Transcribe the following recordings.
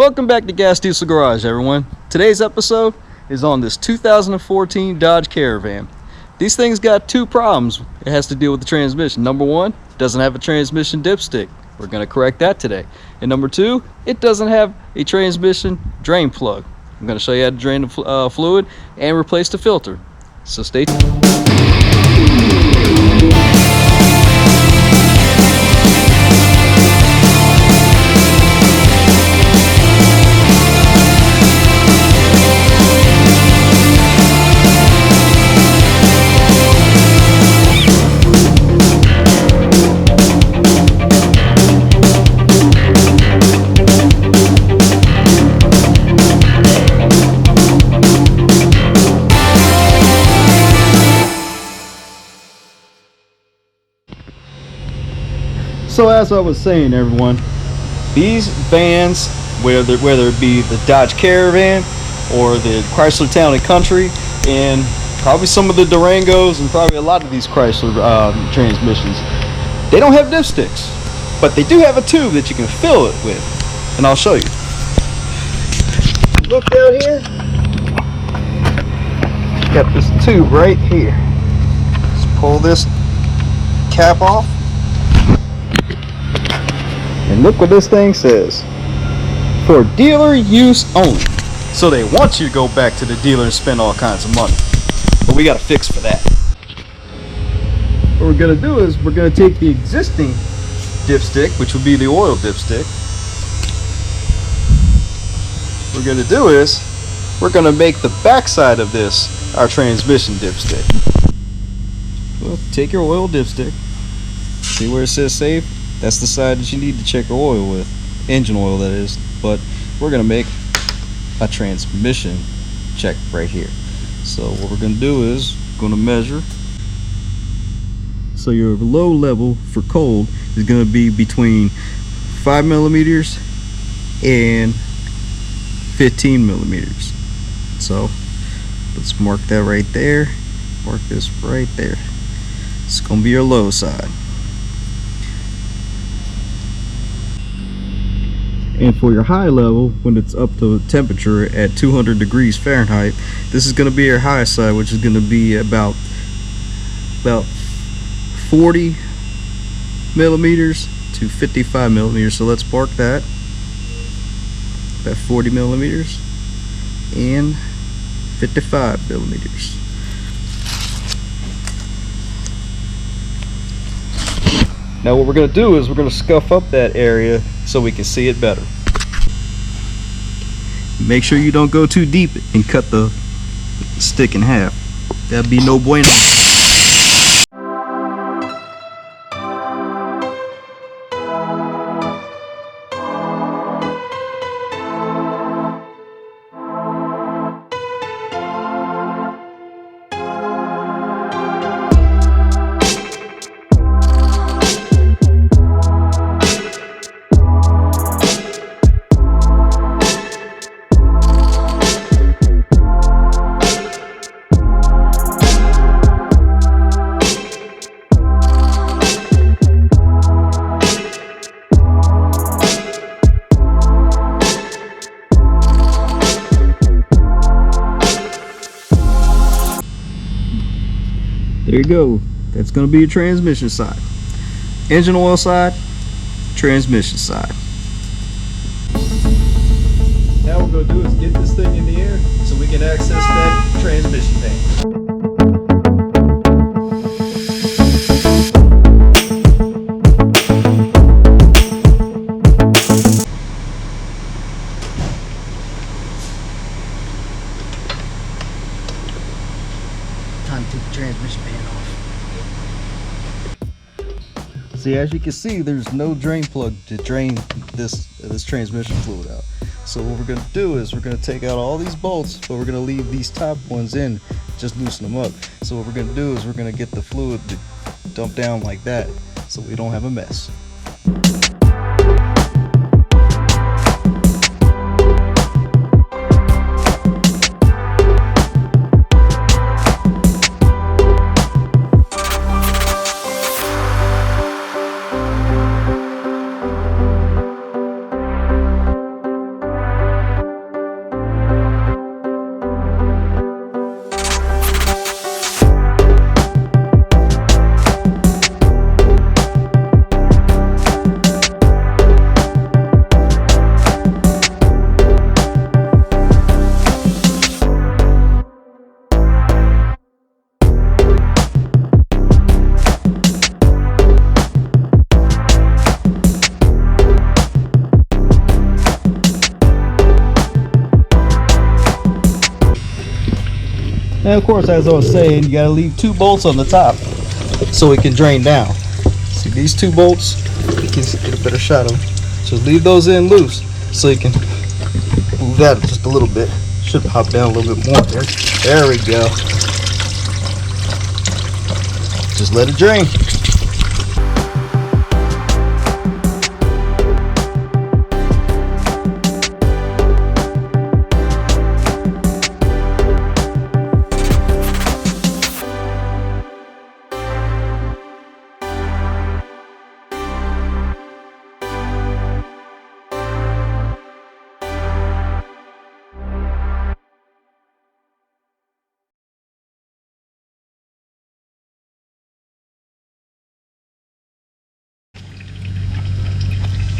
Welcome back to Gas Diesel Garage, everyone. Today's episode is on this 2014 Dodge Caravan. These things got two problems. It has to deal with the transmission. Number one, it doesn't have a transmission dipstick. We're going to correct that today. And number two, it doesn't have a transmission drain plug. I'm going to show you how to drain the fluid and replace the filter. So stay tuned. So as I was saying, everyone, these vans, whether it be the Dodge Caravan or the Chrysler Town & Country, and probably some of the Durangos and probably a lot of these Chrysler transmissions, they don't have dipsticks, but they do have a tube that you can fill it with, and I'll show you. Look down here, got this tube right here. Let's pull this cap off. And look what this thing says. For dealer use only. So they want you to go back to the dealer and spend all kinds of money. But we got a fix for that. What we're going to do is we're going to take the existing dipstick, which would be the oil dipstick. What we're going to do is we're going to make the backside of this our transmission dipstick. Well, take your oil dipstick. See where it says save? That's the side that you need to check your oil with, engine oil that is, but we're going to make a transmission check right here. So what we're going to do is going to measure. So your low level for cold is going to be between 5 millimeters and 15 millimeters. So let's mark that right there, mark this right there. It's going to be your low side. And for your high level, when it's up to temperature at 200 degrees Fahrenheit, this is going to be your high side, which is going to be about 40 millimeters to 55 millimeters. So let's mark that 40 millimeters and 55 millimeters. Now what we're going to do is we're going to scuff up that area so we can see it better. Make sure you don't go too deep and cut the stick in half. That'd be no bueno. There you go. That's going to be your transmission side. Engine oil side, transmission side. Now what we're going to do is get this thing in the air so we can access that transmission pan. Time to take the transmission pan off. See, as you can see, there's no drain plug to drain this transmission fluid out. So what we're going to do is we're going to take out all these bolts, but we're going to leave these top ones in, just loosen them up. So what we're going to do is we're going to get the fluid to dump down like that so we don't have a mess. of course, as I was saying, you gotta leave 2 bolts on the top so it can drain down. See these 2 bolts? You can get a better shot of them. Just leave those in loose so you can move that just a little bit. Should pop down a little bit more there. There we go. Just let it drain.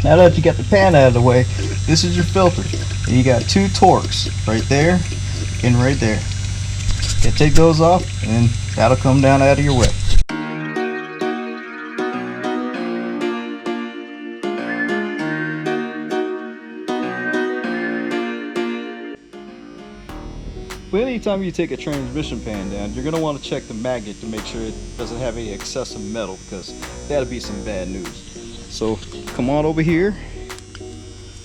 Now that you got the pan out of the way, this is your filter. You got 2 Torx right there and right there. You take those off and that'll come down out of your way. But anytime you take a transmission pan down, you're going to want to check the magnet to make sure it doesn't have any excessive metal, because that'll be some bad news. So come on over here.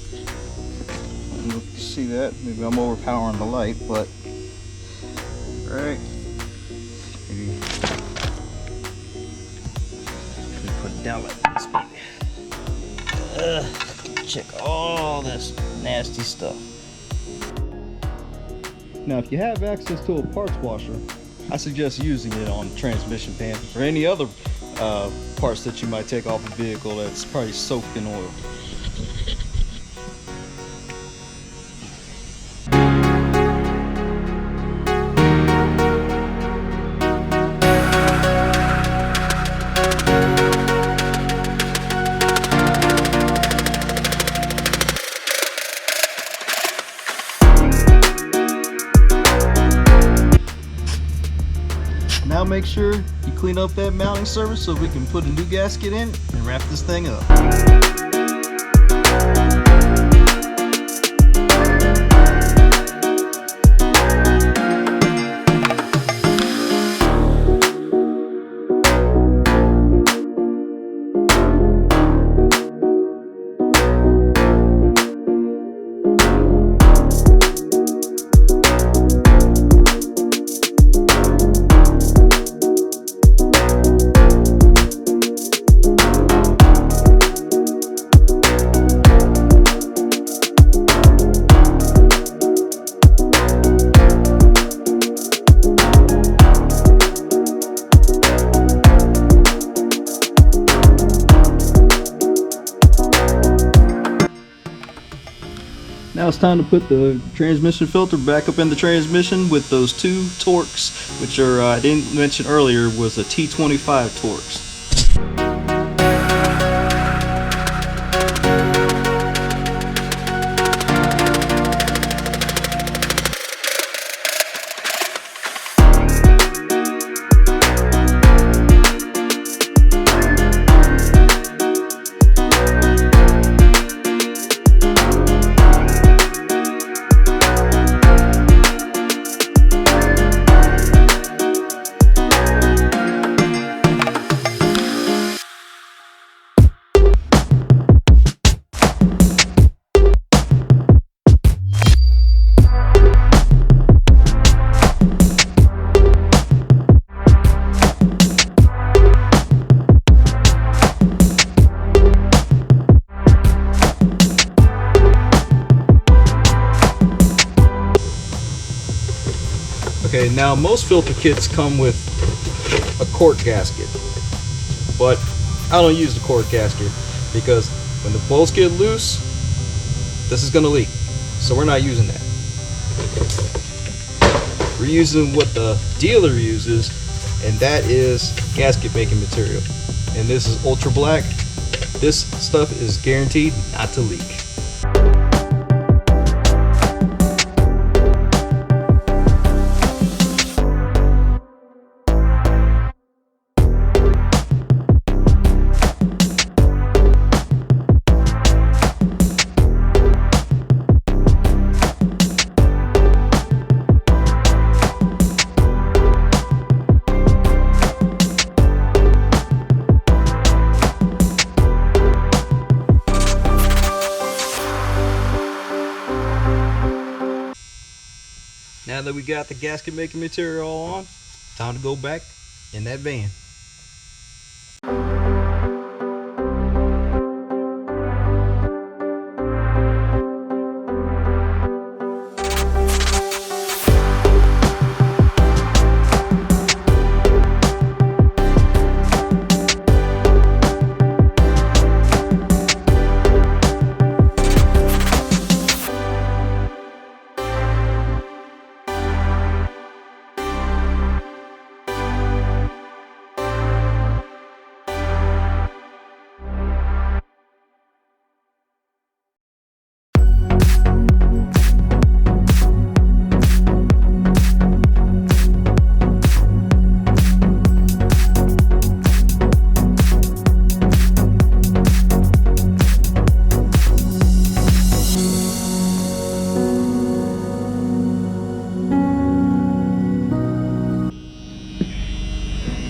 I don't know if you see that. Maybe I'm overpowering the light, but right. Maybe put it down like this. Check all this nasty stuff. Now, if you have access to a parts washer, I suggest using it on the transmission pan or any other parts that you might take off a vehicle that's probably soaked in oil. Now make sure you clean up that mounting surface so we can put a new gasket in and wrap this thing up. Now it's time to put the transmission filter back up in the transmission with those 2 Torx, which are, I didn't mention earlier, was a T25 Torx. Okay, now most filter kits come with a quart gasket, but I don't use the quart gasket because when the bolts get loose, this is going to leak, so we're not using that. We're using what the dealer uses, and that is gasket making material, and this is ultra black. This stuff is guaranteed not to leak. Now that we got the gasket making material all on, time to go back in that van.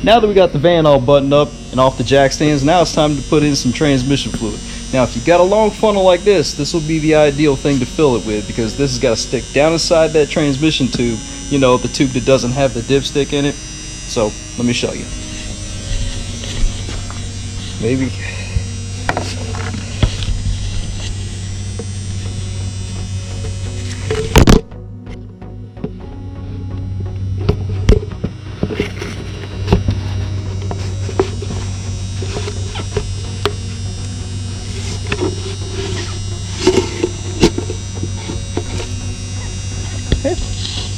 Now that we got the van all buttoned up and off the jack stands, now it's time to put in some transmission fluid. Now if you got a long funnel like this will be the ideal thing to fill it with, because this has got to stick down inside that transmission tube, you know, the tube that doesn't have the dipstick in it. So let me show you. Maybe.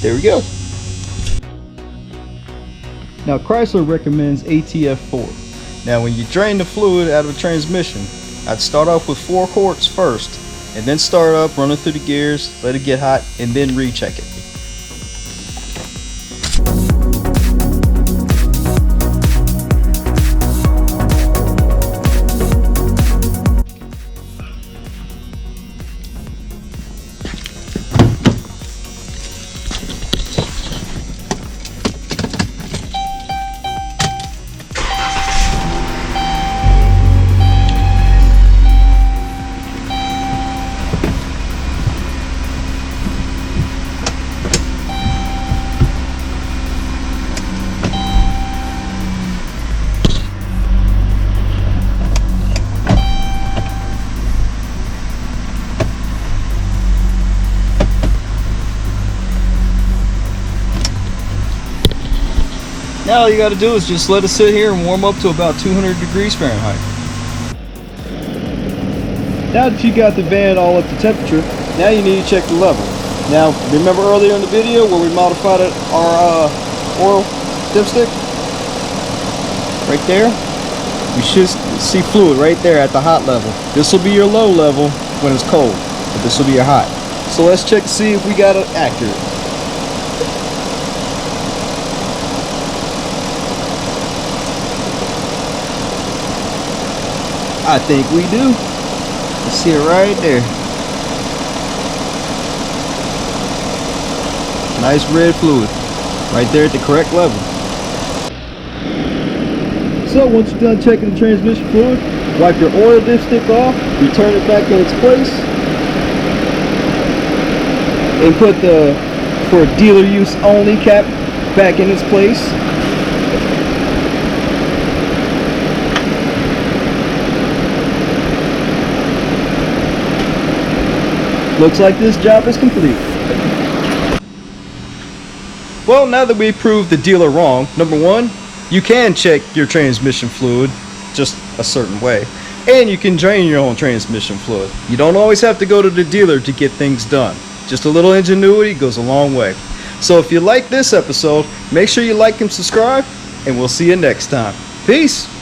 There we go. Now Chrysler recommends ATF4. Now when you drain the fluid out of a transmission, I'd start off with 4 quarts first, and then start up running through the gears, let it get hot, and then recheck it. Now all you got to do is just let it sit here and warm up to about 200 degrees Fahrenheit. Now that you got the van all up to temperature, now you need to check the level. Now remember earlier in the video where we modified our oil dipstick? Right there, you should see fluid right there at the hot level. This will be your low level when it's cold, but this will be your hot. So let's check to see if we got it accurate. I think we do. You see it right there. Nice red fluid. Right there at the correct level. So once you're done checking the transmission fluid, wipe your oil dipstick off, return it back in its place, and put the for dealer use only cap back in its place. Looks like this job is complete. Well, now that we proved the dealer wrong, number one, you can check your transmission fluid just a certain way, and you can drain your own transmission fluid. You don't always have to go to the dealer to get things done. Just a little ingenuity goes a long way. So if you like this episode, make sure you like and subscribe, and we'll see you next time. Peace!